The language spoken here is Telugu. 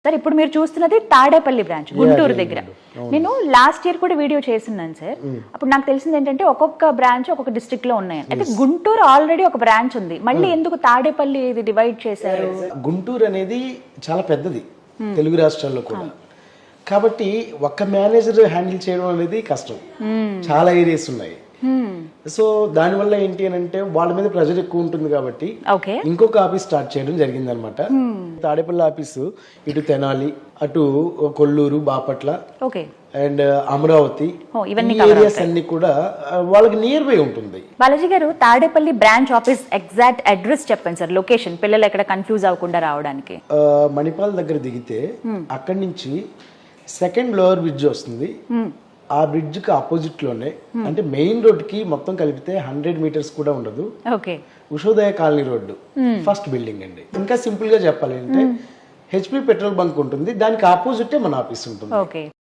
సార్ ఇప్పుడు మీరు చూస్తున్నది తాడేపల్లి బ్రాంచ్ గుంటూరు దగ్గర. నేను లాస్ట్ ఇయర్ కూడా వీడియో చేస్తున్నాను సార్. అప్పుడు నాకు తెలిసింది ఏంటంటే ఒక్కొక్క బ్రాంచ్ ఒక్కొక్క డిస్ట్రిక్ట్ లో ఉన్నాయి. అయితే గుంటూరు ఆల్రెడీ ఒక బ్రాంచ్ ఉంది, మళ్ళీ ఎందుకు తాడేపల్లి ఇది డివైడ్ చేశారు? గుంటూరు అనేది చాలా పెద్దది తెలుగు రాష్ట్రాల్లో కూడా, కాబట్టి ఒక్క మేనేజర్ హ్యాండిల్ చేయడం అనేది కష్టం. చాలా ఏరియాస్ ఉన్నాయి. సో దానివల్ల ఏంటి అని అంటే వాళ్ళ మీద ప్రెజర్ ఎక్కువ ఉంటుంది కాబట్టి ఇంకొక ఆఫీస్ స్టార్ట్ చేయడం జరిగింది అనమాట. తాడేపల్లి ఆఫీసు ఇటు తెనాలి, అటు కొల్లూరు, బాపట్ల అండ్ అమరావతి ఏరియాస్ అన్ని కూడా వాళ్ళకి నియర్ బై ఉంటుంది. బాలాజీ గారు, Tadepalli branch office exact address చెప్పండి సార్, లొకేషన్, పిల్లలు ఎక్కడ కన్ఫ్యూజ్ అవ్వకుండా రావడానికి. మణిపాల్ దగ్గర దిగితే అక్కడి నుంచి సెకండ్ లోవర్ బ్రిడ్జ్ వస్తుంది. ఆ బ్రిడ్జ్ కి ఆపోజిట్ లోనే, అంటే మెయిన్ రోడ్ కి మొత్తం కలిపితే 100 మీటర్స్ కూడా ఉండదు, Ushodaya colony road first building అండి. ఇంకా సింపుల్ గా చెప్పాలి అంటే HP పెట్రోల్ బంక్ ఉంటుంది, దానికి ఆపోజిట్ మన ఆఫీస్ ఉంటుంది.